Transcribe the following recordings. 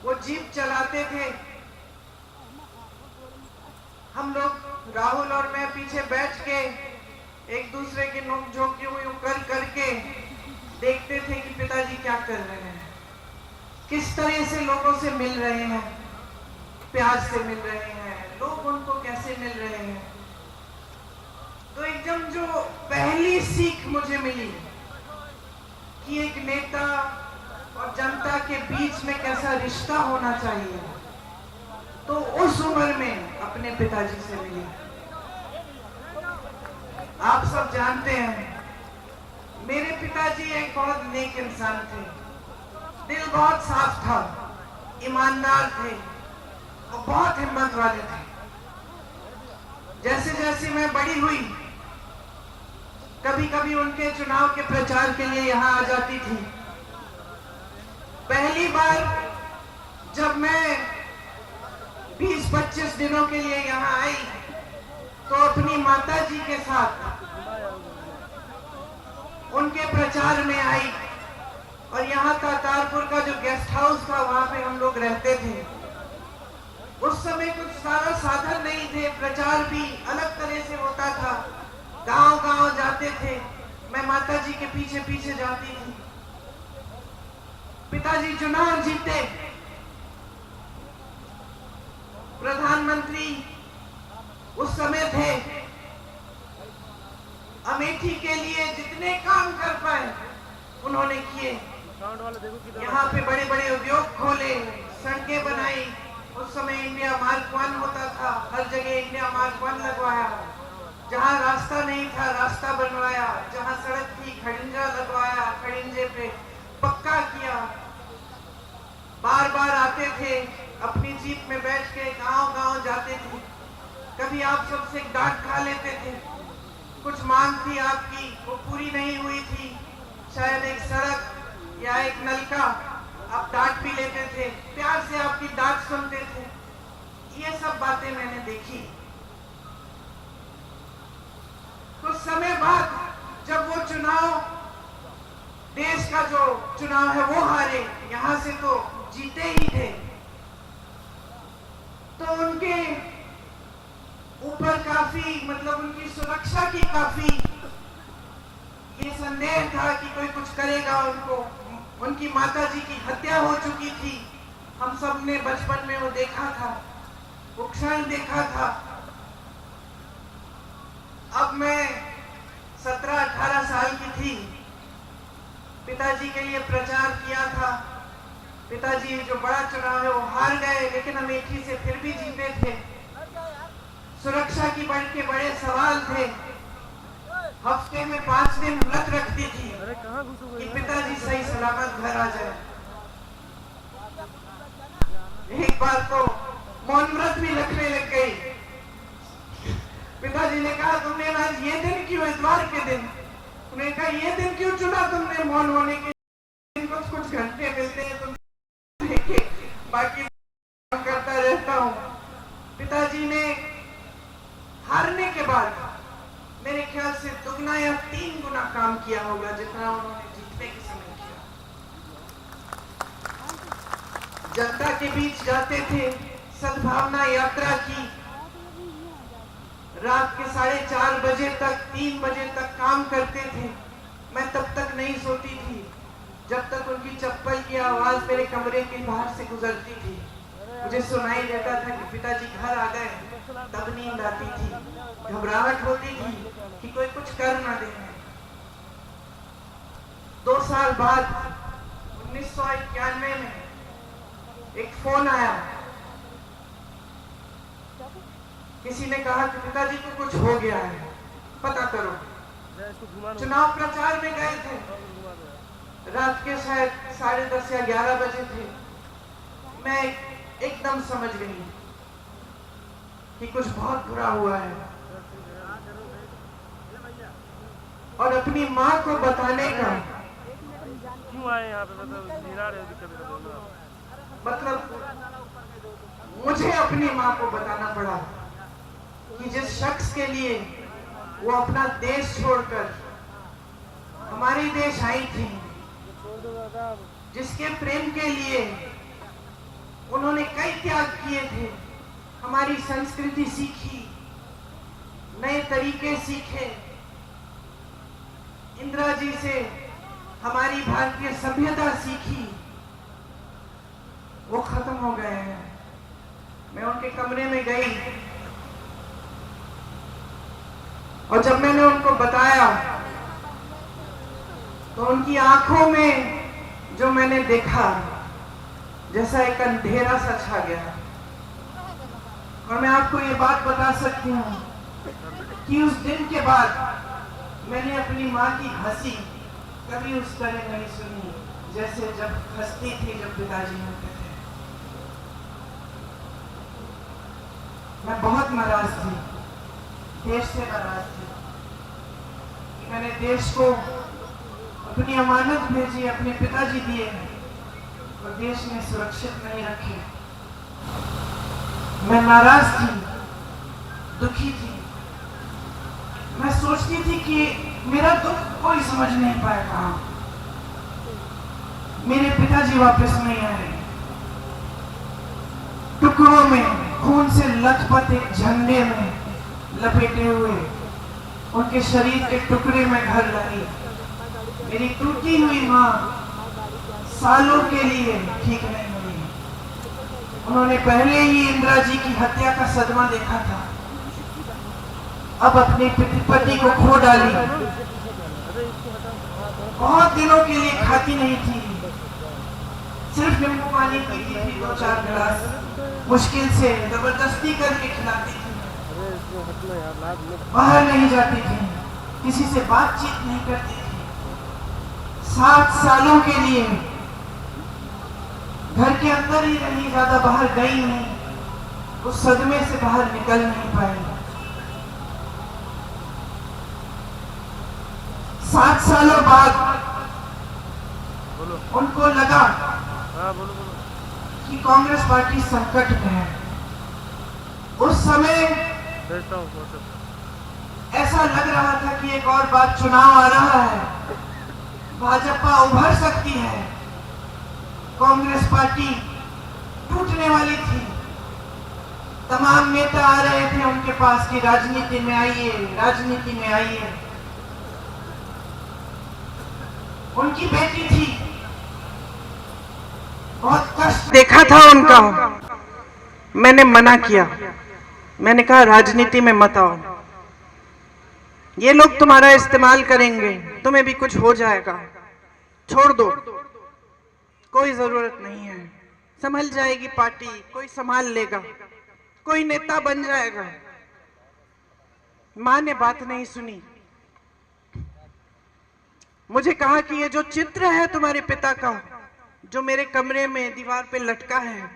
वो जीप चलाते थे, हम लोग राहुल और मैं पीछे बैठ के एक दूसरे के नोक-झोंक यूं कर करके देखते थे कि पिताजी क्या कर रहे हैं, किस तरह से लोगों से मिल रहे हैं, प्यार से मिल रहे हैं, लोग उनको कैसे मिल रहे हैं। तो एकदम जो पहली सीख मुझे मिली कि एक नेता और जनता के बीच में कैसा रिश्ता होना चाहिए, तो उस उम्र में अपने पिताजी से मिली। आप सब जानते हैं मेरे पिताजी एक बहुत नेक इंसान थे, दिल बहुत साफ था, ईमानदार थे और बहुत हिम्मत वाले थे। जैसे जैसे मैं बड़ी हुई, कभी कभी उनके चुनाव के प्रचार के लिए यहाँ आ जाती थी। पहली बार जब मैं 20-25 दिनों के लिए यहाँ आई तो अपनी माता जी के साथ उनके प्रचार में आई और यहाँ तारपुर का जो गेस्ट हाउस था वहां पे हम लोग रहते थे। उस समय कुछ सारा साधन नहीं थे, प्रचार भी अलग तरह से होता था, गांव गांव जाते थे, मैं माता जी के पीछे पीछे जाती थी। पिताजी चुनाव जीते, प्रधानमंत्री उस समय थे, अमेठी के लिए जितने काम कर पाए उन्होंने किए। यहाँ पे बड़े बड़े उद्योग खोले, सड़कें बनाई। उस समय इंडिया मार्क 1 होता था, हर जगह इंडिया मार्क 1 लगवाया। जहाँ रास्ता नहीं था रास्ता बनवाया, जहाँ सड़क थी खड़िंजा लगवाया, खड़िंजे पे पक्का किया। बार बार आते थे, अपनी जीप में बैठ के गांव गांव जाते थे। कभी आप सबसे डांट खा लेते थे, कुछ मांग थी आपकी वो पूरी नहीं हुई थी, शायद एक सड़क या एक नलका, आप डांट भी लेते थे, प्यार से आपकी डांट सुनते थे। ये सब बातें मैंने देखी। कुछ समय बाद जब वो चुनाव, देश का जो चुनाव है वो हारे, यहां से तो जीते ही थे, तो उनके ऊपर काफी मतलब उनकी सुरक्षा की काफी ये संदेह था कि कोई कुछ करेगा उनको। उनकी माताजी की हत्या हो चुकी थी, हम सब ने बचपन में वो देखा था, वो क्षण देखा था। अब मैं 17-18 साल की थी, पिताजी के लिए प्रचार किया था। पिताजी जो बड़ा चुनाव है वो हार गए, लेकिन अमेठी से फिर भी जीते थे। सुरक्षा की बड़े सवाल थे। हफ्ते में 5 दिन व्रत रखती थी कि पिताजी सही सलामत घर आ जाए। एक बार तो मौन व्रत भी रखने लग गई। पिताजी ने कहा तुमने आज ये दिन क्यों, इतवार के दिन, उन्होंने कहा ये दिन क्यों चुना तुमने मौन होने के? कुछ घंटे मिलते हैं तुम बाकी करता रहता हूँ। पिताजी ने हारने के बाद मेरे ख्याल से 2 या 3 गुना काम किया होगा जितना उन्होंने जीतने के समय किया। जनता के बीच जाते थे, सद्भावना यात्रा की, रात के 4:30 बजे तक 3 बजे तक काम करते थे। मैं तब तक नहीं सोती थी जब तक उनकी चप्पल की आवाज मेरे कमरे के बाहर से गुजरती थी। मुझे सुनाई देता था कि पिताजी घर आ गए, तब नींद आती थी। घबराहट होती थी कि कोई कुछ कर ना दे। 2 साल बाद 1991 में एक फोन आया, किसी ने कहा कि पिताजी को कुछ हो गया है, पता करो। चुनाव प्रचार में गए थे, रात के शायद 10:30 या 11 बजे थे। मैं एकदम समझ गई कि कुछ बहुत बुरा हुआ है और अपनी माँ को बताने का क्यों आए यहाँ पे, मतलब मुझे अपनी माँ को बताना पड़ा कि जिस शख्स के लिए वो अपना देश छोड़कर हमारे देश आई थी, जिसके प्रेम के लिए त्याग किए थे, हमारी संस्कृति सीखी, नए तरीके सीखे। इंदिरा जी से हमारी भारतीय सभ्यता सीखी, वो खत्म हो गए हैं। मैं उनके कमरे में गई और जब मैंने उनको बताया तो उनकी आंखों में जो मैंने देखा, जैसा एक अंधेरा सा छा गया। और मैं आपको ये बात बता सकती हूँ कि उस दिन के बाद मैंने अपनी माँ की हंसी कभी उस तरह नहीं सुनी जैसे जब हंसती थी जब पिताजी होते थे। मैं बहुत नाराज थी, देश से नाराज थी कि मैंने देश को अपनी अमानत भेजी, अपने पिताजी दिए और देश में सुरक्षित नहीं रखे। मैं नाराज थी, दुखी थी। मैं सोचती थी कि मेरा दुख कोई समझ नहीं पाएगा, मेरे पिताजी वापस नहीं आए। टुकड़ों में खून से लथपथ एक झंडे में लपेटे हुए उनके शरीर के टुकड़े में घर लाई। मेरी टूटी हुई माँ सालों के लिए ठीक नहीं हुई। उन्होंने पहले ही इंदिरा जी की हत्या का सदमा देखा था, अब अपने पति को खो डाली। बहुत दिनों के लिए खाती नहीं थी, सिर्फ नींबू पानी पीती थी, 2-4 गिलास, मुश्किल से जबरदस्ती करके खिलाती थी। बाहर नहीं जाती थी, किसी से बातचीत नहीं करती थी। 7 सालों के लिए घर के अंदर ही रही, ज्यादा बाहर गई नहीं। उस सदमे से बाहर निकल नहीं पाई। 7 सालों बाद उनको लगा कि कांग्रेस पार्टी संकट में है। उस समय ऐसा लग रहा था कि एक और बार चुनाव आ रहा है, भाजपा उभर सकती है, कांग्रेस पार्टी टूटने वाली थी। तमाम नेता आ रहे थे उनके पास कि राजनीति में आइए, राजनीति में आइए। उनकी बेटी थी, बहुत कष्ट देखा था उनका। मैंने मना किया, मैंने कहा राजनीति में मत आओ, ये लोग तुम्हारा इस्तेमाल करेंगे, तुम्हें भी कुछ हो जाएगा, छोड़ दो, कोई जरूरत नहीं है, संभल जाएगी पार्टी, कोई संभाल लेगा, कोई नेता बन जाएगा। मां ने बात नहीं सुनी। मुझे कहा कि ये जो चित्र है तुम्हारे पिता का, जो मेरे कमरे में दीवार पे लटका है,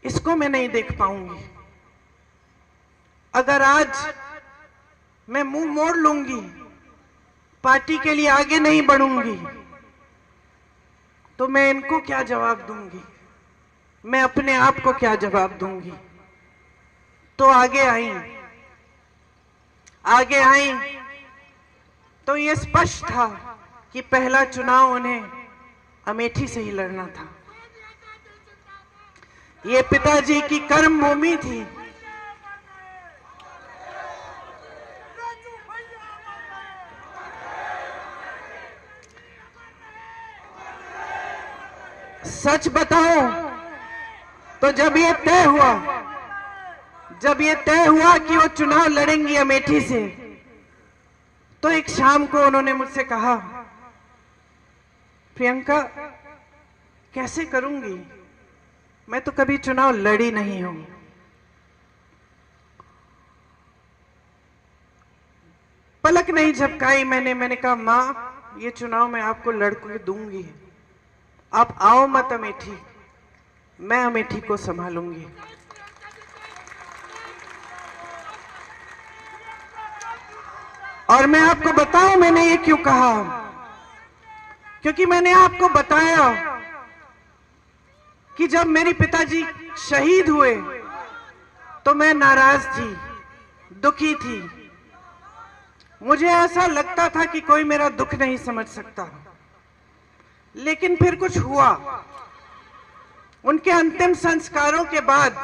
इसको मैं नहीं देख पाऊंगी। अगर आज मैं मुंह मोड़ लूंगी, पार्टी के लिए आगे नहीं बढ़ूंगी, तो मैं इनको क्या जवाब दूंगी, मैं अपने आप को क्या जवाब दूंगी। तो आगे आई तो ये स्पष्ट था कि पहला चुनाव उन्हें अमेठी से ही लड़ना था। ये पिताजी की कर्म भूमि थी। सच बताओ तो जब ये तय हुआ कि वो चुनाव लड़ेंगी अमेठी से, तो एक शाम को उन्होंने मुझसे कहा, प्रियंका कैसे करूंगी, मैं तो कभी चुनाव लड़ी नहीं हूं। पलक नहीं झपकाई मैंने कहा मां, ये चुनाव मैं आपको लड़के दूंगी, आप आओ मत अमेठी, मैं अमेठी को संभालूंगी। और मैं आपको बताऊं मैंने ये क्यों कहा, क्योंकि मैंने आपको बताया कि जब मेरे पिताजी शहीद हुए तो मैं नाराज थी, दुखी थी। मुझे ऐसा लगता था कि कोई मेरा दुख नहीं समझ सकता। लेकिन फिर कुछ हुआ, उनके अंतिम संस्कारों के बाद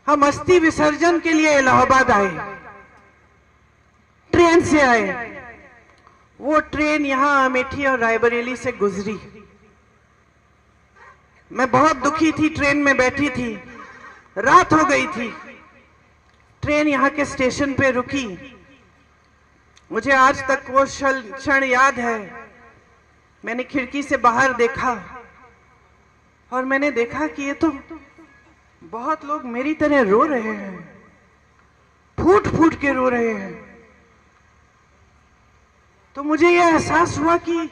हम अस्थि विसर्जन के लिए इलाहाबाद आए, ट्रेन से आए। वो ट्रेन यहां अमेठी और रायबरेली से गुजरी। मैं बहुत दुखी थी, ट्रेन में बैठी थी, रात हो गई थी। ट्रेन यहाँ के स्टेशन पे रुकी। मुझे आज तक वो क्षण याद है। मैंने खिड़की से बाहर देखा और मैंने देखा कि ये तो बहुत लोग मेरी तरह रो रहे हैं, फूट फूट के रो रहे हैं। तो मुझे यह एहसास हुआ कि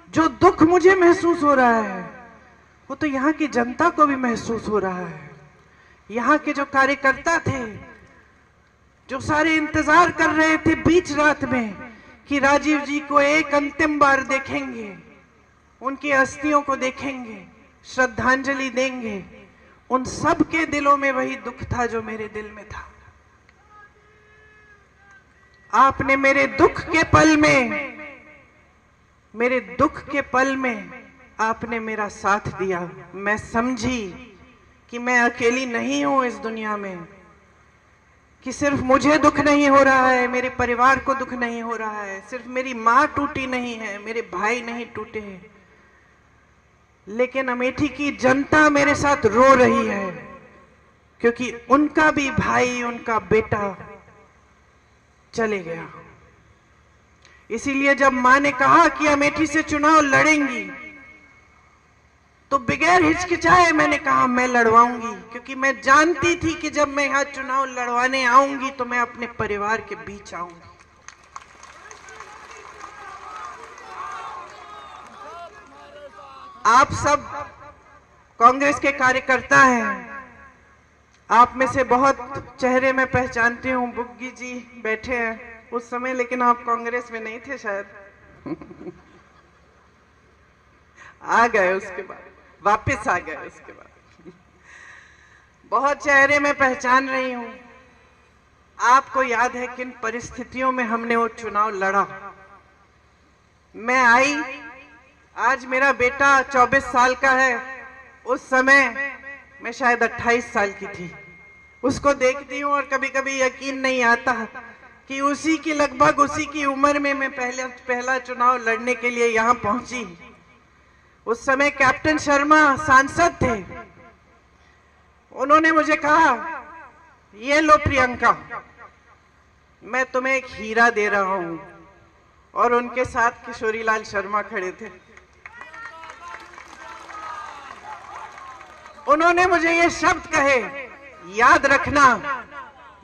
जो दुख मुझे महसूस हो रहा है वो तो यहाँ की जनता को भी महसूस हो रहा है। यहाँ के जो कार्यकर्ता थे, जो सारे इंतजार कर रहे थे बीच रात में कि राजीव जी को एक अंतिम बार देखेंगे, उनकी अस्थियों को देखेंगे, श्रद्धांजलि देंगे, उन सब के दिलों में वही दुख था जो मेरे दिल में था। आपने मेरे दुख के पल में आपने मेरा साथ दिया। मैं समझी कि मैं अकेली नहीं हूं इस दुनिया में, कि सिर्फ मुझे दुख नहीं हो रहा है, मेरे परिवार को दुख नहीं हो रहा है, सिर्फ मेरी मां टूटी नहीं है, मेरे भाई नहीं टूटे हैं, लेकिन अमेठी की जनता मेरे साथ रो रही है, क्योंकि उनका भी भाई, उनका बेटा चले गया। इसीलिए जब मां ने कहा कि अमेठी से चुनाव लड़ेंगी, तो बगैर हिचकिचाए मैंने कहा मैं लड़वाऊंगी, क्योंकि मैं जानती थी कि जब मैं यहाँ चुनाव लड़वाने आऊंगी तो मैं अपने परिवार के बीच आऊंगी। आप सब कांग्रेस के कार्यकर्ता हैं। आप में से बहुत चेहरे में पहचानती हूँ। बुग्गी जी बैठे हैं उस समय, लेकिन आप कांग्रेस में नहीं थे शायद। आ गए, उसके बाद वापस आ गए। उसके बाद बहुत चेहरे में पहचान रही हूं। आपको याद है किन परिस्थितियों में हमने वो चुनाव लड़ा। मैं आई, आज मेरा बेटा 24 साल का है, उस समय मैं शायद 28 साल की थी। उसको देखती हूँ और कभी कभी यकीन नहीं आता कि उसी की लगभग उसी की उम्र में मैं पहला चुनाव लड़ने के लिए यहाँ पहुंची। उस समय कैप्टन शर्मा सांसद थे। उन्होंने मुझे कहा, ये लो प्रियंका, मैं तुम्हें एक हीरा दे रहा हूं। और उनके साथ किशोरीलाल शर्मा खड़े थे। उन्होंने मुझे ये शब्द कहे, याद रखना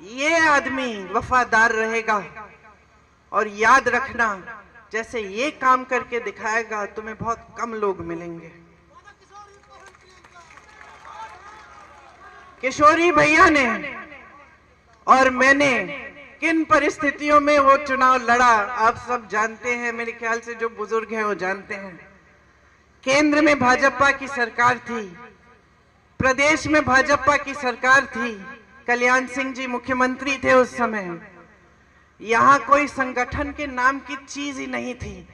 ये आदमी वफादार रहेगा, और याद रखना जैसे ये काम करके दिखाएगा तुम्हें बहुत कम लोग मिलेंगे। किशोरी भैया ने और मैंने किन परिस्थितियों में वो चुनाव लड़ा आप सब जानते हैं। मेरे ख्याल से जो बुजुर्ग हैं वो जानते हैं। केंद्र में भाजपा की सरकार थी, प्रदेश में भाजपा की सरकार थी, कल्याण सिंह जी मुख्यमंत्री थे उस समय। यहाँ कोई संगठन के नाम की चीज ही नहीं थी।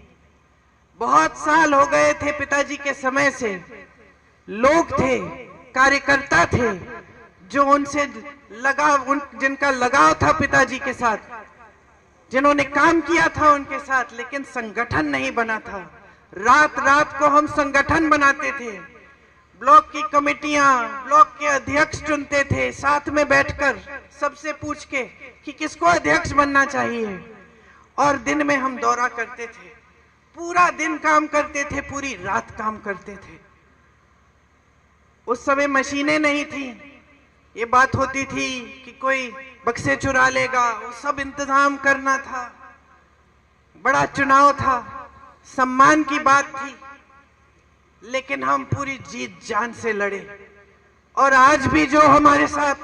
बहुत साल हो गए थे पिताजी के समय से। लोग थे, कार्यकर्ता थे, जो उनसे जिनका लगाव था पिताजी के साथ, जिन्होंने काम किया था उनके साथ, लेकिन संगठन नहीं बना था। रात रात को हम संगठन बनाते थे। ब्लॉक की कमेटियां, ब्लॉक के अध्यक्ष चुनते थे, साथ में बैठकर सबसे पूछ के कि किसको अध्यक्ष बनना चाहिए। और दिन में हम दौरा करते थे, पूरा दिन काम करते थे, पूरी रात काम करते थे। उस समय मशीनें नहीं थी। ये बात होती थी कि कोई बक्से चुरा लेगा, वो सब इंतजाम करना था। बड़ा चुनाव था, सम्मान की बात थी, लेकिन हम पूरी जीत जान से लड़े। और आज भी जो हमारे साथ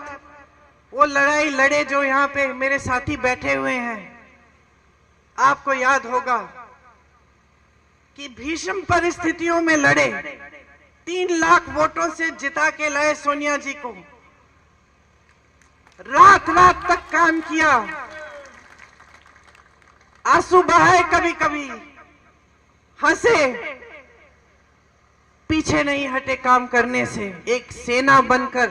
वो लड़ाई लड़े, जो यहाँ पे मेरे साथी बैठे हुए हैं, आपको याद होगा कि भीषण परिस्थितियों में लड़े, 3 लाख वोटों से जिता के लाए सोनिया जी को। रात रात तक काम किया, आंसू बहाए, कभी कभी हंसे, पीछे नहीं हटे काम करने से, एक सेना बनकर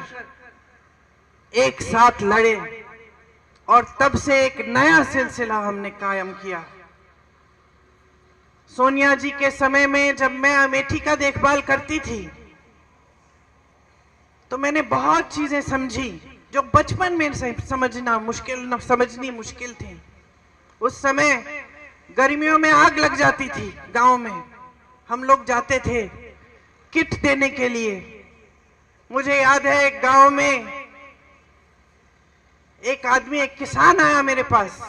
एक साथ लड़े और तब से एक नया सिलसिला हमने कायम किया। सोनिया जी के समय में जब मैं अमेठी का देखभाल करती थी तो मैंने बहुत चीजें समझी जो बचपन में समझनी मुश्किल थी। उस समय गर्मियों में आग लग जाती थी गांव में, हम लोग जाते थे किट देने के लिए। मुझे याद है एक गांव में एक आदमी, एक किसान आया मेरे पास,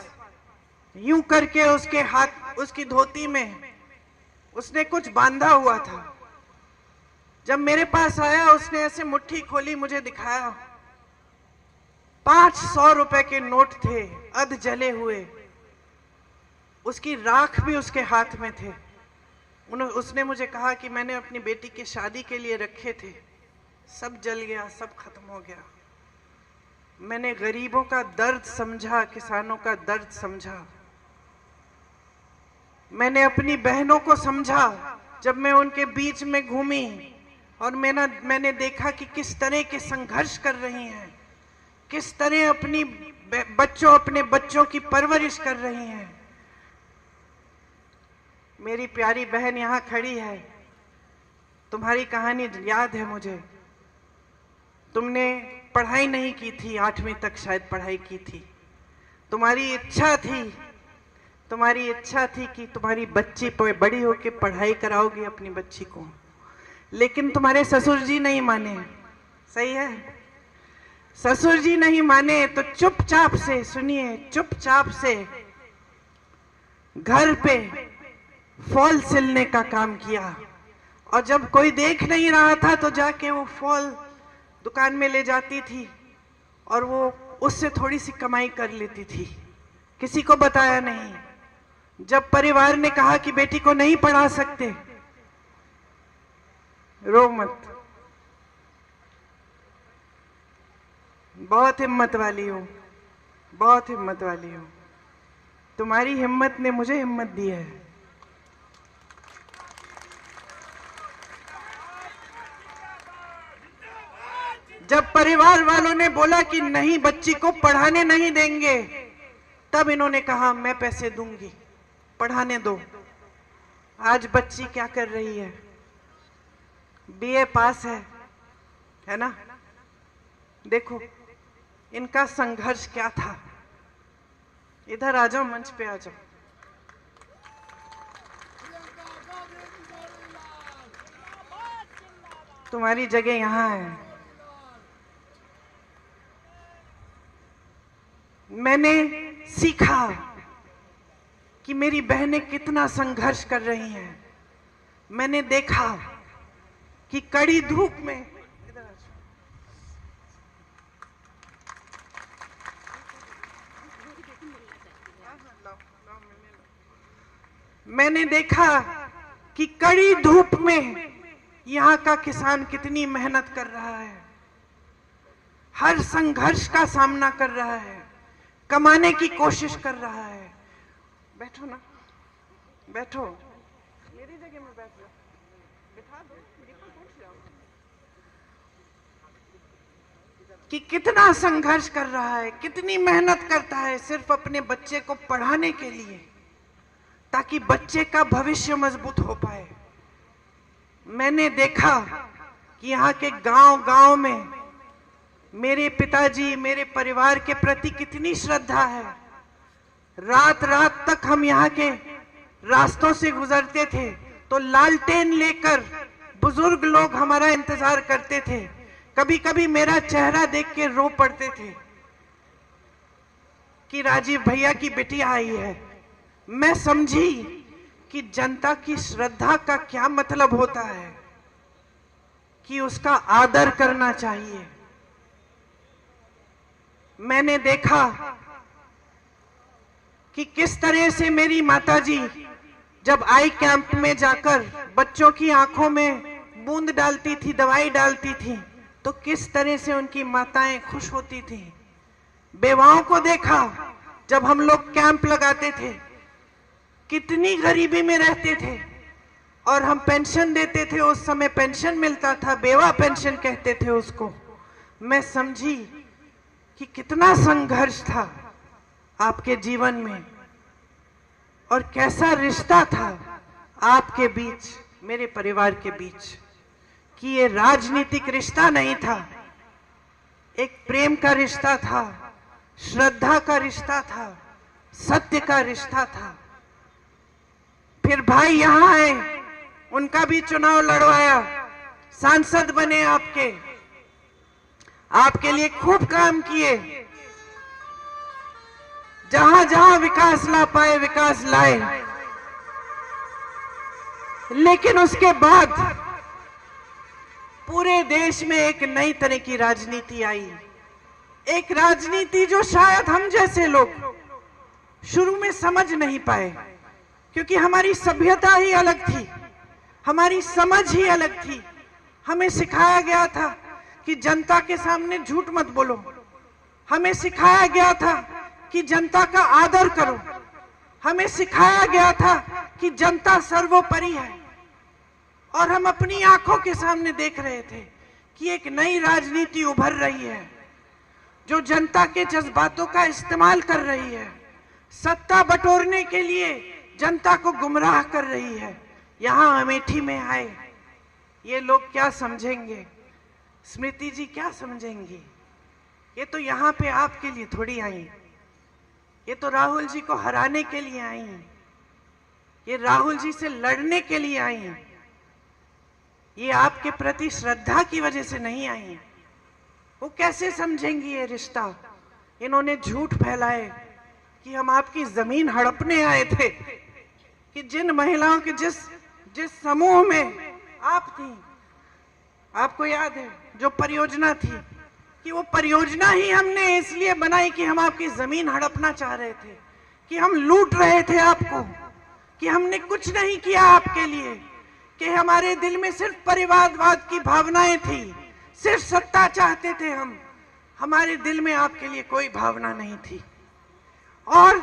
यूं करके उसके हाथ, उसकी धोती में उसने कुछ बांधा हुआ था। जब मेरे पास आया उसने ऐसे मुट्ठी खोली, मुझे दिखाया। 500 रुपए के नोट थे, अध जले हुए, उसकी राख भी उसके हाथ में थे। उसने मुझे कहा कि मैंने अपनी बेटी की शादी के लिए रखे थे, सब जल गया, सब खत्म हो गया। मैंने गरीबों का दर्द समझा, किसानों का दर्द समझा। मैंने अपनी बहनों को समझा जब मैं उनके बीच में घूमी और मैंने देखा कि किस तरह के संघर्ष कर रही हैं, किस तरह अपने बच्चों की परवरिश कर रही हैं। मेरी प्यारी बहन यहाँ खड़ी है, तुम्हारी कहानी याद है मुझे। तुमने पढ़ाई नहीं की थी, 8वीं तक शायद पढ़ाई की थी। तुम्हारी इच्छा थी कि तुम्हारी बच्ची बड़ी होकर पढ़ाई कराओगी अपनी बच्ची को, लेकिन तुम्हारे ससुर जी नहीं माने। सही है, ससुर जी नहीं माने तो चुपचाप से, सुनिए, चुपचाप से घर पे फॉल सिलने का काम किया। और जब कोई देख नहीं रहा था तो जाके वो फॉल दुकान में ले जाती थी और वो उससे थोड़ी सी कमाई कर लेती थी, किसी को बताया नहीं। जब परिवार ने कहा कि बेटी को नहीं पढ़ा सकते, रो मत, बहुत हिम्मत वाली हो, बहुत हिम्मत वाली हो। तुम्हारी हिम्मत ने मुझे हिम्मत दी है। जब परिवार वालों ने बोला कि नहीं, बच्ची को पढ़ाने नहीं देंगे, तब इन्होंने कहा मैं पैसे दूंगी, पढ़ाने दो। आज बच्ची क्या कर रही है? बीए पास है ना? देखो इनका संघर्ष क्या था। इधर आ जाओ, मंच पे आ जाओ। तुम्हारी जगह यहां है। मैंने सीखा कि मेरी बहनें कितना संघर्ष कर रही हैं। मैंने देखा कि कड़ी धूप में, मैंने देखा कि कड़ी धूप में यहाँ का किसान कितनी मेहनत कर रहा है, हर संघर्ष का सामना कर रहा है, कमाने की कोशिश कर रहा है। बैठो ना, बैठो, मेरी जगह में बैठ जाओ, बिठा दो, कि कितना संघर्ष कर रहा है, कितनी मेहनत करता है सिर्फ अपने बच्चे को पढ़ाने के लिए, ताकि बच्चे का भविष्य मजबूत हो पाए। मैंने देखा कि यहाँ के गांव-गांव में मेरे पिताजी, मेरे परिवार के प्रति कितनी श्रद्धा है। रात रात तक हम यहाँ के रास्तों से गुजरते थे तो लालटेन लेकर बुजुर्ग लोग हमारा इंतजार करते थे। कभी कभी मेरा चेहरा देख के रो पड़ते थे कि राजीव भैया की बिटिया आई है। मैं समझी कि जनता की श्रद्धा का क्या मतलब होता है, कि उसका आदर करना चाहिए। मैंने देखा कि किस तरह से मेरी माताजी जब आई कैंप में जाकर बच्चों की आंखों में बूंद डालती थी, दवाई डालती थी, तो किस तरह से उनकी माताएं खुश होती थी। बेवाओं को देखा जब हम लोग कैंप लगाते थे, कितनी गरीबी में रहते थे, और हम पेंशन देते थे, उस समय पेंशन मिलता था, बेवा पेंशन कहते थे उसको। मैं समझी कि कितना संघर्ष था आपके जीवन में और कैसा रिश्ता था आपके बीच, मेरे परिवार के बीच, कि ये राजनीतिक रिश्ता नहीं था, एक प्रेम का रिश्ता था, श्रद्धा का रिश्ता था, सत्य का रिश्ता था। फिर भाई यहां आए, उनका भी चुनाव लड़वाया, सांसद बने, आपके लिए खूब काम किए, जहां जहां विकास ला पाए विकास लाए। लेकिन उसके बाद पूरे देश में एक नई तरह की राजनीति आई, एक राजनीति जो शायद हम जैसे लोग शुरू में समझ नहीं पाए, क्योंकि हमारी सभ्यता ही अलग थी, हमारी समझ ही अलग थी। हमें सिखाया गया था कि जनता के सामने झूठ मत बोलो, हमें सिखाया गया था कि जनता का आदर करो, हमें सिखाया गया था कि जनता सर्वोपरि है। और हम अपनी आंखों के सामने देख रहे थे कि एक नई राजनीति उभर रही है जो जनता के जज्बातों का इस्तेमाल कर रही है, सत्ता बटोरने के लिए जनता को गुमराह कर रही है। यहां अमेठी में आए ये लोग क्या समझेंगे, स्मृति जी क्या समझेंगी? ये तो यहाँ पे आपके लिए थोड़ी आई, ये तो राहुल जी को हराने के लिए आई, ये राहुल जी से लड़ने के लिए आई, ये आपके प्रति श्रद्धा की वजह से नहीं आई। वो कैसे समझेंगी ये रिश्ता? इन्होंने झूठ फैलाए कि हम आपकी जमीन हड़पने आए थे, कि जिन महिलाओं के जिस समूह में आप थी, आपको याद है जो परियोजना थी, कि वो परियोजना ही हमने इसलिए बनाई कि हम आपकी जमीन हड़पना चाह रहे थे, कि हम लूट रहे थे आपको, कि हमने कुछ नहीं किया आपके लिए, कि हमारे दिल में सिर्फ परिवारवाद की भावनाएं थी, सिर्फ सत्ता चाहते थे हम, हमारे दिल में आपके लिए कोई भावना नहीं थी। और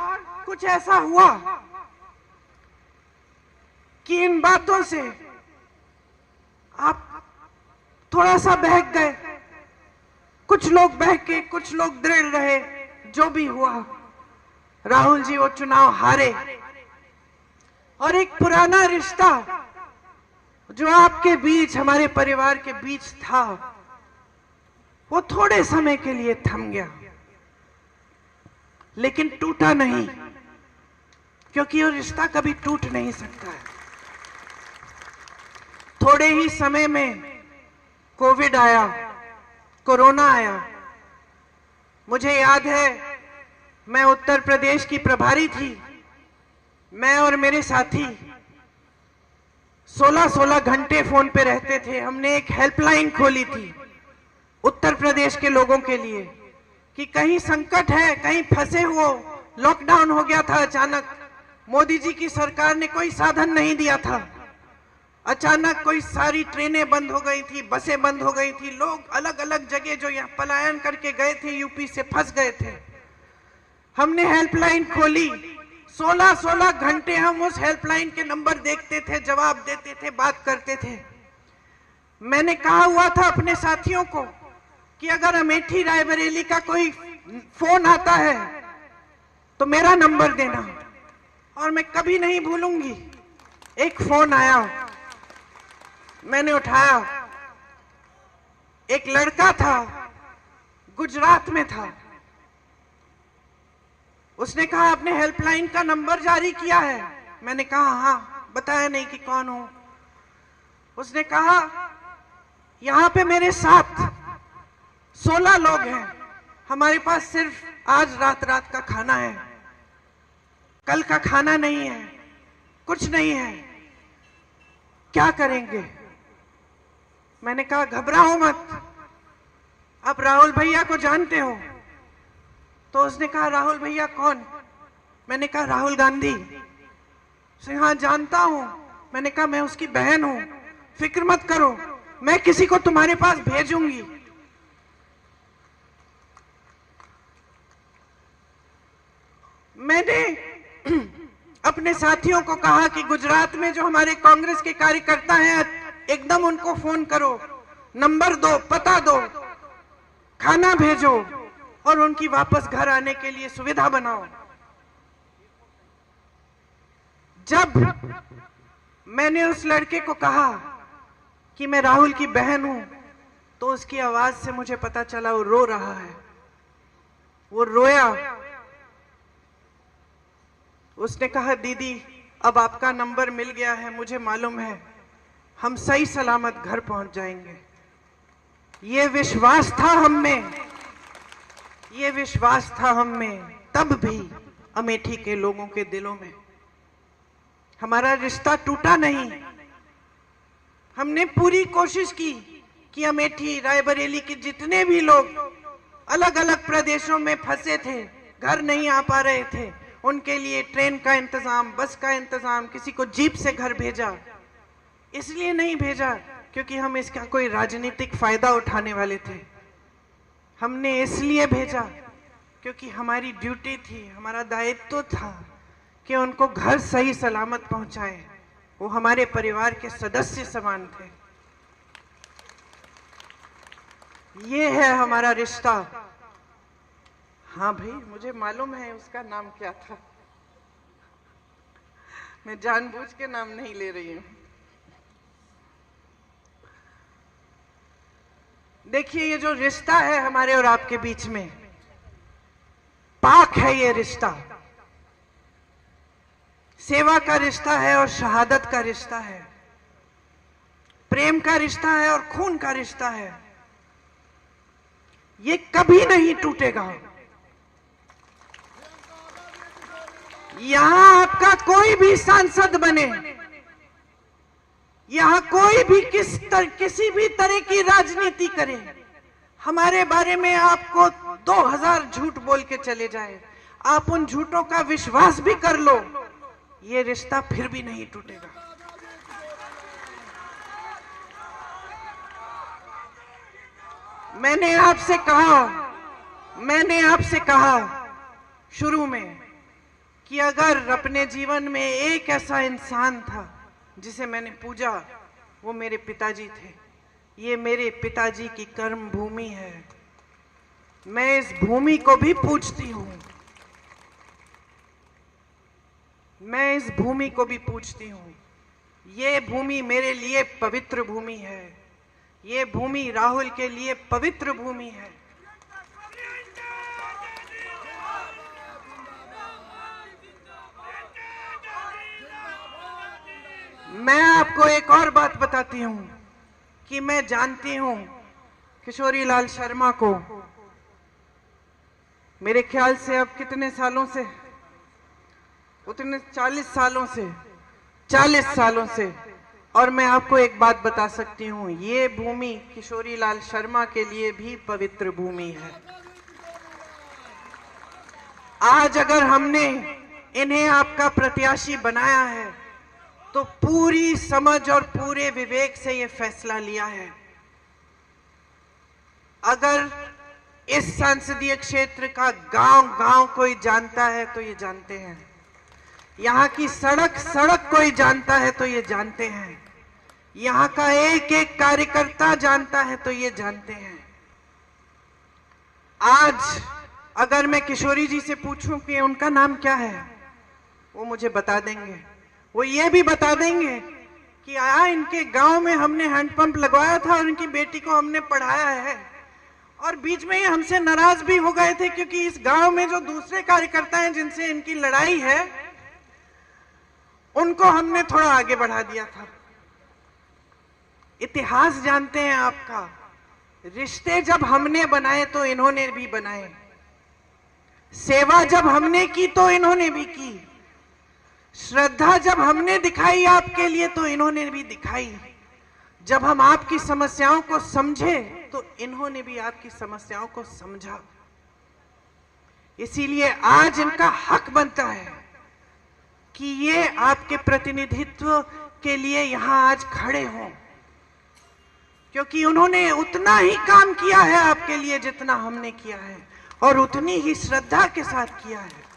कुछ ऐसा हुआ कि इन बातों से आप थोड़ा सा बहक गए, कुछ लोग बहके, कुछ लोग दृढ़ रहे। जो भी हुआ, राहुल जी वो चुनाव हारे, और एक पुराना रिश्ता जो आपके बीच, हमारे परिवार के बीच था, वो थोड़े समय के लिए थम गया, लेकिन टूटा नहीं, क्योंकि वो रिश्ता कभी टूट नहीं सकता है। थोड़े ही समय में कोविड आया, कोरोना आया। मुझे याद है, मैं उत्तर प्रदेश की प्रभारी थी, मैं और मेरे साथी 16-16 घंटे फोन पे रहते थे। हमने एक हेल्पलाइन खोली थी उत्तर प्रदेश के लोगों के लिए, कि कहीं संकट है, कहीं फंसे हो, लॉकडाउन हो गया था अचानक, मोदी जी की सरकार ने कोई साधन नहीं दिया था, अचानक कोई सारी ट्रेनें बंद हो गई थी, बसें बंद हो गई थी, लोग अलग अलग जगह जो यहाँ पलायन करके गए थे, यूपी से फंस गए थे। हमने हेल्पलाइन खोली, 16-16 घंटे हम उस हेल्पलाइन के नंबर देखते थे, जवाब देते थे, बात करते थे। मैंने कहा हुआ था अपने साथियों को कि अगर अमेठी रायबरेली का कोई फोन आता है तो मेरा नंबर देना, और मैं कभी नहीं भूलूंगी। एक फोन आया, मैंने उठाया, एक लड़का था, गुजरात में था। उसने कहा आपने हेल्पलाइन का नंबर जारी किया है? मैंने कहा हाँ, बताया नहीं कि कौन हो। उसने कहा यहां पे मेरे साथ 16 लोग हैं, हमारे पास सिर्फ आज रात का खाना है, कल का खाना नहीं है, कुछ नहीं है, क्या करेंगे? मैंने कहा घबराओ मत, आप राहुल भैया को जानते हो? तो उसने कहा राहुल भैया कौन? मैंने कहा राहुल गांधी। उसने हाँ जानता हूं। मैंने कहा मैं उसकी बहन हूं, फिक्र मत करो, मैं किसी को तुम्हारे पास भेजूंगी। मैंने अपने साथियों को कहा कि गुजरात में जो हमारे कांग्रेस के कार्यकर्ता हैं, एकदम उनको फोन करो, नंबर दो, पता दो, खाना भेजो और उनकी वापस घर आने के लिए सुविधा बनाओ। जब मैंने उस लड़के को कहा कि मैं राहुल की बहन हूं, तो उसकी आवाज से मुझे पता चला वो रो रहा है। वो रोया। उसने कहा, दीदी अब आपका नंबर मिल गया है, मुझे मालूम है हम सही सलामत घर पहुंच जाएंगे। ये विश्वास था हम में, ये विश्वास था हम में तब भी अमेठी के लोगों के दिलों में। हमारा रिश्ता टूटा नहीं। हमने पूरी कोशिश की कि अमेठी, रायबरेली के जितने भी लोग अलग अलग प्रदेशों में फंसे थे, घर नहीं आ पा रहे थे, उनके लिए ट्रेन का इंतजाम, बस का इंतजाम, किसी को जीप से घर भेजा। इसलिए नहीं भेजा क्योंकि हम इसका कोई राजनीतिक फायदा उठाने वाले थे। हमने इसलिए भेजा क्योंकि हमारी ड्यूटी थी, हमारा दायित्व था कि उनको घर सही सलामत पहुंचाएं। वो हमारे परिवार के सदस्य समान थे। ये है हमारा रिश्ता। हाँ भाई, मुझे मालूम है उसका नाम क्या था। मैं जानबूझ के नाम नहीं ले रही हूं। देखिए, ये जो रिश्ता है हमारे और आपके बीच में, पाक है ये रिश्ता। सेवा का रिश्ता है और शहादत का रिश्ता है, प्रेम का रिश्ता है और खून का रिश्ता है। ये कभी नहीं टूटेगा। यहां आपका कोई भी सांसद बने, यहां कोई भी किसी भी तरह की राजनीति करे, हमारे बारे में आपको 2000 झूठ बोल के चले जाए, आप उन झूठों का विश्वास भी कर लो, ये रिश्ता फिर भी नहीं टूटेगा। मैंने आपसे कहा शुरू में कि अगर अपने जीवन में एक ऐसा इंसान था जिसे मैंने पूजा, वो मेरे पिताजी थे। ये मेरे पिताजी की कर्म भूमि है। मैं इस भूमि को भी पूजती हूं। मैं इस भूमि को भी पूजती हूं। ये भूमि मेरे लिए पवित्र भूमि है। ये भूमि राहुल के लिए पवित्र भूमि है। मैं आपको एक और बात बताती हूं कि मैं जानती हूं किशोरी लाल शर्मा को, मेरे ख्याल से अब कितने सालों से, उतने 40 सालों से। और मैं आपको एक बात बता सकती हूं, ये भूमि किशोरी लाल शर्मा के लिए भी पवित्र भूमि है। आज अगर हमने इन्हें आपका प्रत्याशी बनाया है तो पूरी समझ और पूरे विवेक से ये फैसला लिया है। अगर इस संसदीय क्षेत्र का गांव-गांव कोई जानता है तो ये जानते हैं, यहाँ की सड़क कोई जानता है तो ये जानते हैं, यहाँ का एक एक कार्यकर्ता जानता है तो ये जानते हैं। आज अगर मैं किशोरी जी से पूछूं कि उनका नाम क्या है, वो मुझे बता देंगे। वो ये भी बता देंगे कि इनके गांव में हमने हैंडपंप लगवाया था और इनकी बेटी को हमने पढ़ाया है, और बीच में ये हमसे नाराज भी हो गए थे क्योंकि इस गांव में जो दूसरे कार्यकर्ता हैं जिनसे इनकी लड़ाई है, उनको हमने थोड़ा आगे बढ़ा दिया था। इतिहास जानते हैं आपका। रिश्ते जब हमने बनाए तो इन्होंने भी बनाए, सेवा जब हमने की तो इन्होंने भी की, श्रद्धा जब हमने दिखाई आपके लिए तो इन्होंने भी दिखाई, जब हम आपकी समस्याओं को समझे तो इन्होंने भी आपकी समस्याओं को समझा। इसीलिए आज इनका हक बनता है कि ये आपके प्रतिनिधित्व के लिए यहां आज खड़े हों, क्योंकि उन्होंने उतना ही काम किया है आपके लिए जितना हमने किया है, और उतनी ही श्रद्धा के साथ किया है।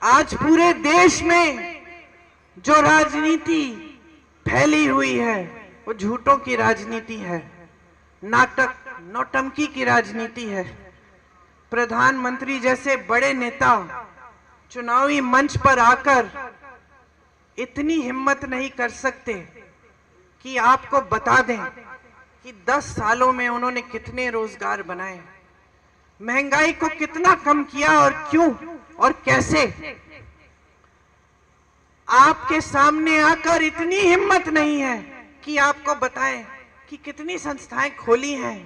आज पूरे देश में जो राजनीति फैली हुई है वो झूठों की राजनीति है, नाटक नौटंकी की राजनीति है। प्रधानमंत्री जैसे बड़े नेता चुनावी मंच पर आकर इतनी हिम्मत नहीं कर सकते कि आपको बता दें कि 10 सालों में उन्होंने कितने रोजगार बनाए, महंगाई को कितना कम किया और क्यों और कैसे। आपके सामने आकर इतनी हिम्मत नहीं है कि आपको बताएं कि कितनी संस्थाएं खोली हैं,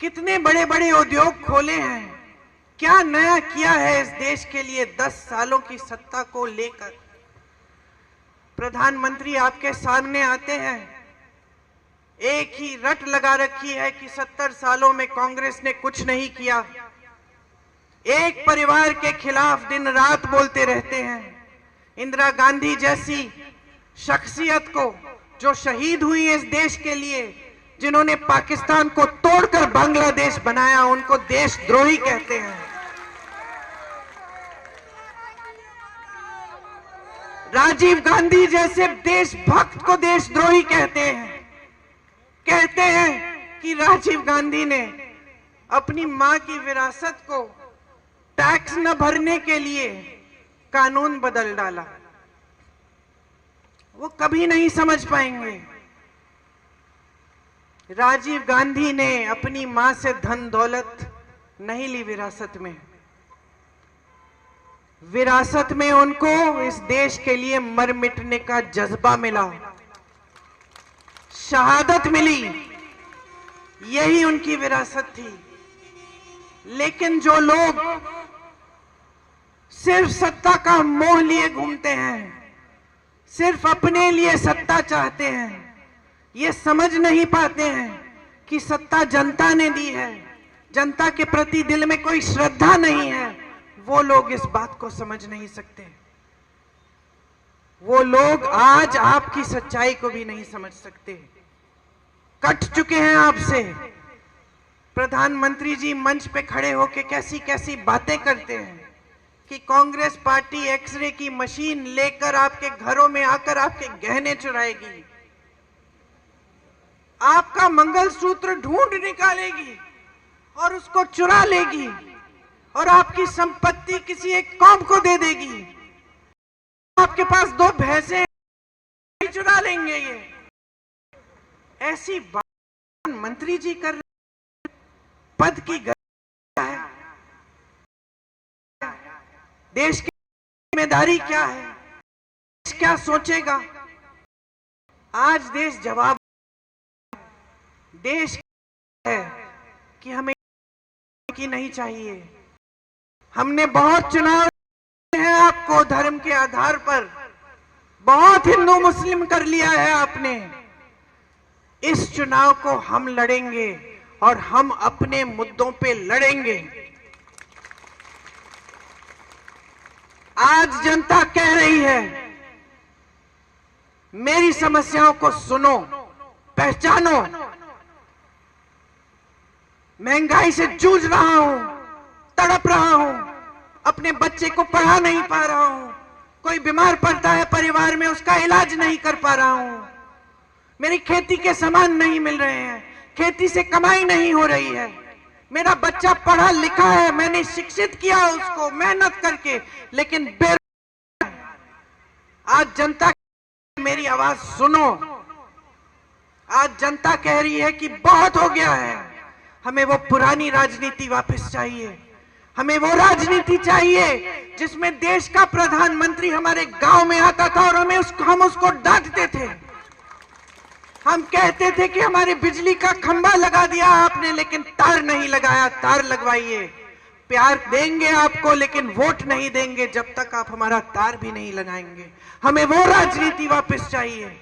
कितने बड़े बड़े उद्योग खोले हैं, क्या नया किया है इस देश के लिए 10 सालों की सत्ता को लेकर। प्रधानमंत्री आपके सामने आते हैं, एक ही रट लगा रखी है कि 70 सालों में कांग्रेस ने कुछ नहीं किया, एक परिवार के खिलाफ दिन रात बोलते रहते हैं। इंदिरा गांधी जैसी शख्सियत को जो शहीद हुई है इस देश के लिए, जिन्होंने पाकिस्तान को तोड़कर बांग्लादेश बनाया, उनको देशद्रोही कहते हैं। राजीव गांधी जैसे देशभक्त को देशद्रोही कहते हैं। कहते हैं कि राजीव गांधी ने अपनी मां की विरासत को टैक्स न भरने के लिए कानून बदल डाला। वो कभी नहीं समझ पाएंगे। राजीव गांधी ने अपनी मां से धन दौलत नहीं ली विरासत में। विरासत में उनको इस देश के लिए मर मिटने का जज्बा मिला, शहादत मिली, यही उनकी विरासत थी। लेकिन जो लोग सिर्फ सत्ता का मोह लिए घूमते हैं, सिर्फ अपने लिए सत्ता चाहते हैं, ये समझ नहीं पाते हैं कि सत्ता जनता ने दी है, जनता के प्रति दिल में कोई श्रद्धा नहीं है, वो लोग इस बात को समझ नहीं सकते। वो लोग आज आपकी सच्चाई को भी नहीं समझ सकते, कट चुके हैं आपसे। प्रधानमंत्री जी मंच पे खड़े होकर कैसी कैसी बातें करते हैं कि कांग्रेस पार्टी एक्सरे की मशीन लेकर आपके घरों में आकर आपके गहने चुराएगी, आपका मंगलसूत्र ढूंढ निकालेगी और उसको चुरा लेगी और आपकी संपत्ति किसी एक कौम को दे देगी। आपके पास 2 भैंसे चुरा लेंगे। ये ऐसी बात मंत्री जी कर रहे हैं। पद की गलत है, देश की जिम्मेदारी क्या है, देश क्या सोचेगा। आज देश जवाब देश है कि हमें की नहीं चाहिए। हमने बहुत चुनाव हैं आपको धर्म के आधार पर, बहुत हिंदू मुस्लिम कर लिया है आपने। इस चुनाव को हम लड़ेंगे और हम अपने मुद्दों पे लड़ेंगे। आज जनता कह रही है, मेरी समस्याओं को सुनो, पहचानो। महंगाई से जूझ रहा हूं, तड़प रहा हूं, अपने बच्चे को पढ़ा नहीं पा रहा हूं, कोई बीमार पड़ता है परिवार में उसका इलाज नहीं कर पा रहा हूं, मेरी खेती के सामान नहीं मिल रहे हैं, खेती से कमाई नहीं हो रही है, मेरा बच्चा पढ़ा लिखा है, मैंने शिक्षित किया उसको मेहनत करके, लेकिन आज जनता मेरी आवाज सुनो। आज जनता कह रही है कि बहुत हो गया है, हमें वो पुरानी राजनीति वापस चाहिए। हमें वो राजनीति चाहिए जिसमें देश का प्रधानमंत्री हमारे गांव में आता था और हम उसको डांटते थे। हम कहते थे कि हमारी बिजली का खंभा लगा दिया आपने, लेकिन तार नहीं लगाया, तार लगवाइए। प्यार देंगे आपको लेकिन वोट नहीं देंगे जब तक आप हमारा तार भी नहीं लगाएंगे। हमें वो राजनीति वापस चाहिए।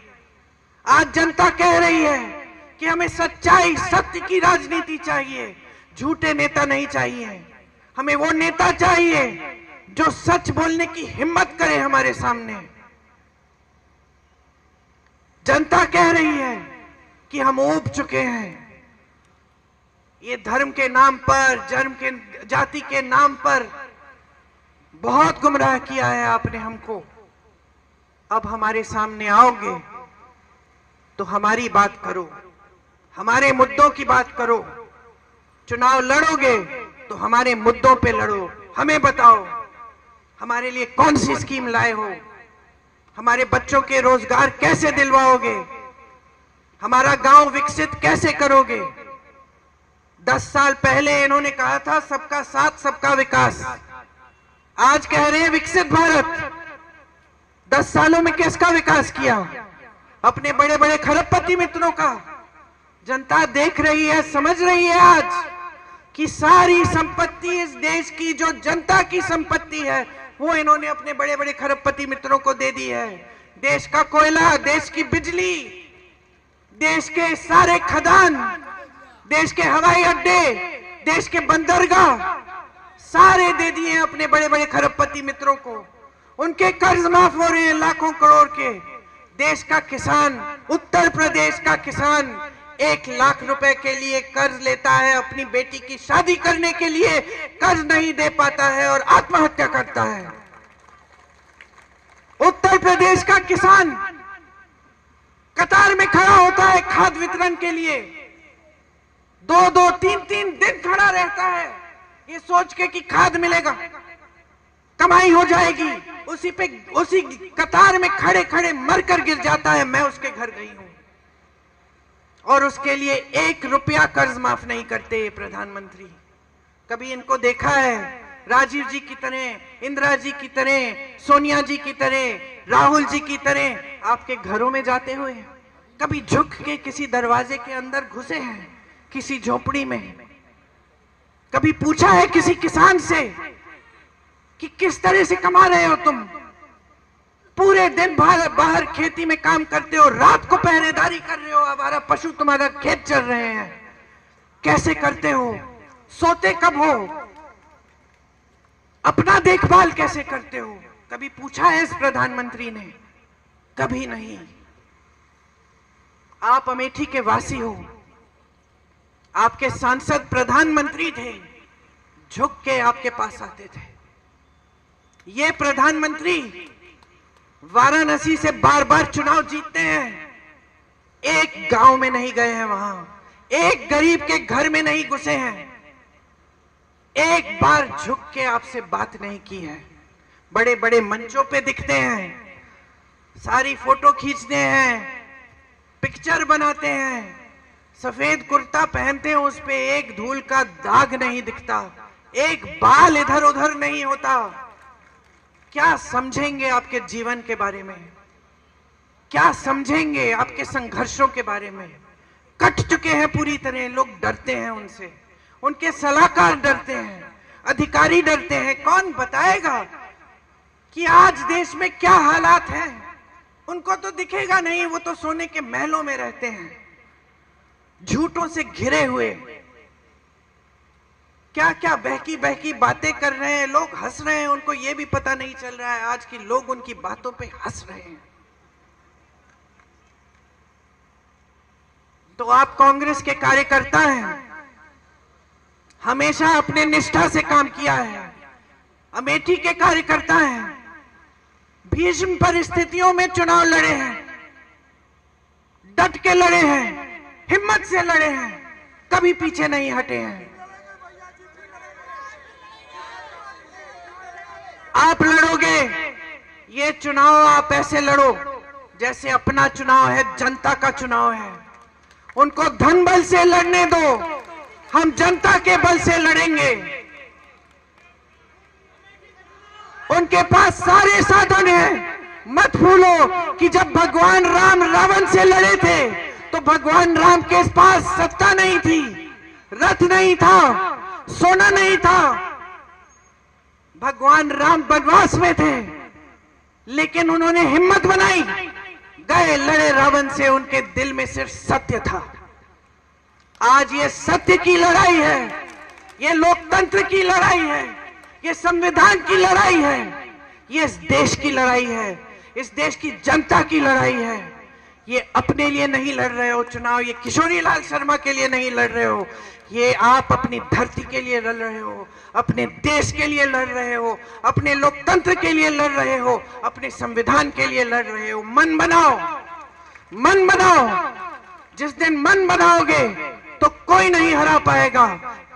आज जनता कह रही है कि हमें सच्चाई सत्य की राजनीति चाहिए, झूठे नेता नहीं चाहिए। हमें वो नेता चाहिए जो सच बोलने की हिम्मत करे हमारे सामने। जनता कह रही है कि हम ऊब चुके हैं। ये धर्म के नाम पर, जाति के नाम पर बहुत गुमराह किया है आपने हमको। अब हमारे सामने आओगे तो हमारी बात करो, हमारे मुद्दों की बात करो। चुनाव लड़ोगे तो हमारे मुद्दों पे लड़ो। हमें बताओ हमारे लिए कौन सी स्कीम लाए हो, हमारे बच्चों के रोजगार कैसे दिलवाओगे, हमारा गांव विकसित कैसे करोगे। 10 साल पहले इन्होंने कहा था सबका साथ सबका विकास, आज कह रहे हैं विकसित भारत। 10 सालों में किसका विकास किया? अपने बड़े बड़े खरबपति मित्रों का। जनता देख रही है, समझ रही है आज कि सारी संपत्ति इस देश की जो जनता की संपत्ति है वो इन्होंने अपने बड़े बड़े खरबपति मित्रों को दे दी है। देश का कोयला, देश की बिजली, देश के सारे खदान, देश के हवाई अड्डे, देश के बंदरगाह सारे दे दिए हैं अपने बड़े बड़े खरबपति मित्रों को। उनके कर्ज माफ हो रहे हैं लाखों करोड़ के। देश का किसान, उत्तर प्रदेश का किसान 1 लाख रुपए के लिए कर्ज लेता है, अपनी बेटी की शादी करने के लिए कर्ज नहीं दे पाता है और आत्महत्या करता है। उत्तर प्रदेश का किसान कतार में खड़ा होता है खाद वितरण के लिए, 2-2, 3-3 दिन खड़ा रहता है ये सोच के कि खाद मिलेगा, कमाई हो जाएगी। उसी कतार में खड़े खड़े मरकर गिर जाता है। मैं उसके घर गई हूं और उसके लिए 1 रुपया कर्ज माफ नहीं करते ये प्रधानमंत्री। कभी इनको देखा है राजीव जी की तरह, इंदिरा जी की तरह, सोनिया जी की तरह, राहुल जी की तरह आपके घरों में जाते हुए? कभी झुक के किसी दरवाजे के अंदर घुसे हैं, किसी झोपड़ी में? कभी पूछा है किसी किसान से कि किस तरह से कमा रहे हो तुम? पूरे दिन बाहर खेती में काम करते हो, रात को पहरेदारी कर रहे हो, हमारा पशु तुम्हारा खेत चल रहे हैं, कैसे करते हो? सोते कब हो? अपना देखभाल कैसे करते हो? कभी पूछा है इस प्रधानमंत्री ने? कभी नहीं। आप अमेठी के वासी हो, आपके सांसद प्रधानमंत्री थे, झुक के आपके पास आते थे। ये प्रधानमंत्री वाराणसी से बार बार चुनाव जीतते हैं, एक गांव में नहीं गए हैं, वहां एक गरीब के घर में नहीं घुसे हैं, एक बार झुक के आपसे बात नहीं की है। बड़े बड़े मंचों पे दिखते हैं, सारी फोटो खींचते हैं, पिक्चर बनाते हैं, सफेद कुर्ता पहनते हैं, उस पे एक धूल का दाग नहीं दिखता, एक बाल इधर उधर नहीं होता। क्या समझेंगे आपके जीवन के बारे में? क्या समझेंगे आपके संघर्षों के बारे में? कट चुके हैं पूरी तरह। लोग डरते हैं उनसे, उनके सलाहकार डरते हैं, अधिकारी डरते हैं। कौन बताएगा कि आज देश में क्या हालात हैं? उनको तो दिखेगा नहीं, वो तो सोने के महलों में रहते हैं, झूठों से घिरे हुए। क्या क्या बहकी बहकी बातें कर रहे हैं, लोग हंस रहे हैं, उनको यह भी पता नहीं चल रहा है आज की लोग उनकी बातों पे हंस रहे हैं। तो आप कांग्रेस के कार्यकर्ता हैं, हमेशा अपने निष्ठा से काम किया है। अमेठी के कार्यकर्ता हैं, भीषण परिस्थितियों में चुनाव लड़े हैं, डट के लड़े हैं, हिम्मत से लड़े हैं, कभी पीछे नहीं हटे हैं। आप लड़ोगे ये चुनाव, आप ऐसे लड़ो जैसे अपना चुनाव है, जनता का चुनाव है। उनको धन बल से लड़ने दो, हम जनता के बल से लड़ेंगे। उनके पास सारे साधन हैं। मत भूलो कि जब भगवान राम रावण से लड़े थे तो भगवान राम के पास सत्ता नहीं थी, रथ नहीं था, सोना नहीं था। भगवान राम वनवास में थे, लेकिन उन्होंने हिम्मत बनाई, गए लड़े रावण से। उनके दिल में सिर्फ सत्य था। आज ये सत्य की लड़ाई है, ये लोकतंत्र की लड़ाई है, ये संविधान की लड़ाई है, ये इस देश की लड़ाई है, इस देश की जनता की लड़ाई है। ये अपने लिए नहीं लड़ रहे हो चुनाव, ये किशोरी लाल शर्मा के लिए नहीं लड़ रहे हो, ये आप अपनी धरती के लिए लड़ रहे हो, अपने देश के लिए लड़ रहे हो, अपने लोकतंत्र के लिए लड़ रहे हो, अपने संविधान के लिए लड़ रहे हो। मन बनाओ, मन बनाओ। जिस दिन मन बनाओगे तो कोई नहीं हरा पाएगा।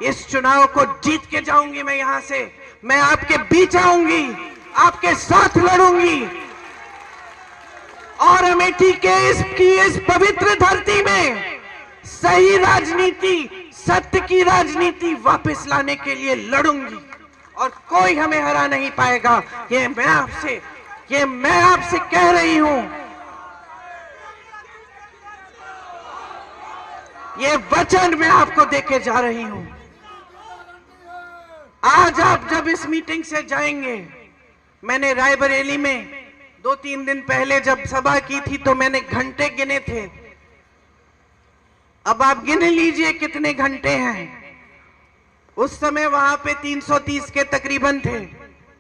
इस चुनाव को जीत के जाऊंगी मैं यहां से। मैं आपके बीच आऊंगी, आपके साथ लड़ूंगी और अमेठी के इस पवित्र धरती में सही राजनीति, सत्य की राजनीति वापस लाने के लिए लड़ूंगी और कोई हमें हरा नहीं पाएगा। ये मैं आपसे कह रही हूं। ये वचन मैं आपको देके जा रही हूं। आज आप जब इस मीटिंग से जाएंगे, मैंने रायबरेली में 2-3 दिन पहले जब सभा की थी तो मैंने घंटे गिने थे। अब आप गिन लीजिए कितने घंटे हैं। उस समय वहां पे 330 के तकरीबन थे,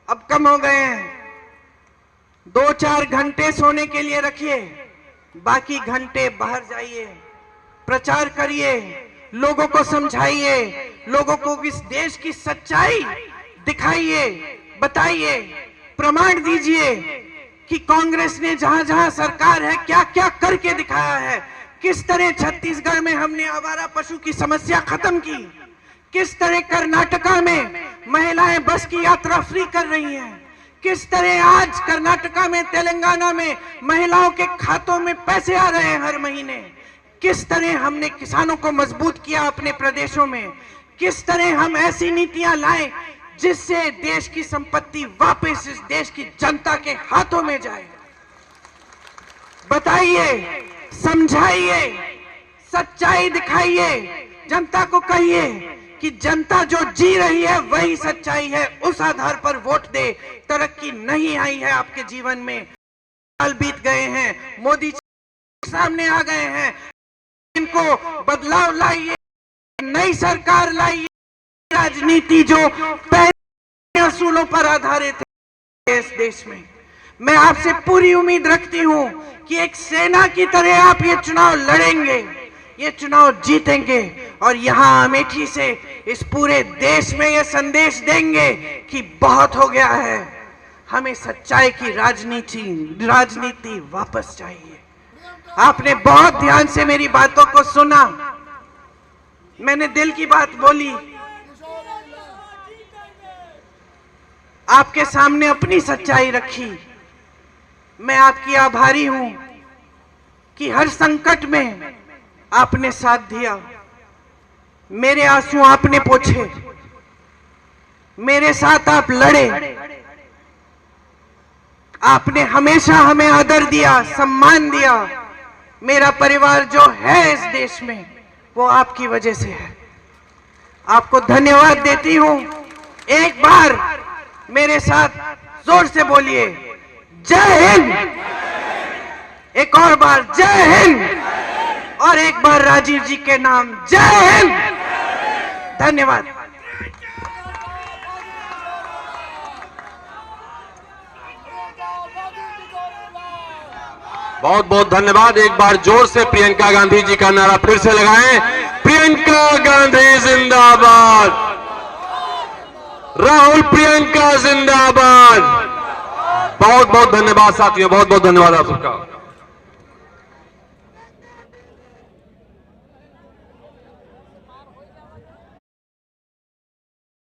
अब कम हो गए हैं। 2-4 घंटे सोने के लिए रखिए, बाकी घंटे बाहर जाइए, प्रचार करिए, लोगों को समझाइए, लोगों को इस देश की सच्चाई दिखाइए, बताइए, प्रमाण दीजिए कि कांग्रेस ने जहां जहां सरकार है क्या क्या करके दिखाया है। किस तरह छत्तीसगढ़ में हमने आवारा पशु की समस्या खत्म की, किस तरह कर्नाटका में महिलाएं बस की यात्रा फ्री कर रही हैं, किस तरह आज कर्नाटका में, तेलंगाना में महिलाओं के खातों में पैसे आ रहे हैं हर महीने, किस तरह हमने किसानों को मजबूत किया अपने प्रदेशों में, किस तरह हम ऐसी नीतियां लाए जिससे देश की संपत्ति वापस इस देश की जनता के हाथों में जाए। बताइए, समझाइए, सच्चाई दिखाइए, जनता को कहिए कि जनता जो जी रही है वही सच्चाई है, उस आधार पर वोट दे। तरक्की नहीं आई है आपके जीवन में, साल बीत गए हैं, मोदी सामने आ गए हैं, इनको बदलाव लाइए, नई सरकार लाइए, राजनीति जो पहले असूलों पर आधारित है इस देश में। मैं आपसे पूरी उम्मीद रखती हूं कि एक सेना की तरह आप ये चुनाव लड़ेंगे, ये चुनाव जीतेंगे और यहां अमेठी से इस पूरे देश में ये संदेश देंगे कि बहुत हो गया है, हमें सच्चाई की राजनीति वापस चाहिए। आपने बहुत ध्यान से मेरी बातों को सुना, मैंने दिल की बात बोली, आपके सामने अपनी सच्चाई रखी। मैं आपकी आभारी हूं कि हर संकट में आपने साथ दिया, मेरे आंसू आपने पोंछे, मेरे साथ आप लड़े, आपने हमेशा हमें आदर दिया, सम्मान दिया। मेरा परिवार जो है इस देश में वो आपकी वजह से है। आपको धन्यवाद देती हूं। एक बार मेरे साथ जोर से बोलिए, जय हिंद। एक और बार जय हिंद और एक बार राजीव जी के नाम जय हिंद। धन्यवाद। बहुत बहुत धन्यवाद। एक बार जोर से प्रियंका गांधी जी का नारा फिर से लगाएं। प्रियंका गांधी जिंदाबाद, राहुल प्रियंका जिंदाबाद। बहुत बहुत धन्यवाद साथियों, बहुत बहुत धन्यवाद आप सबका।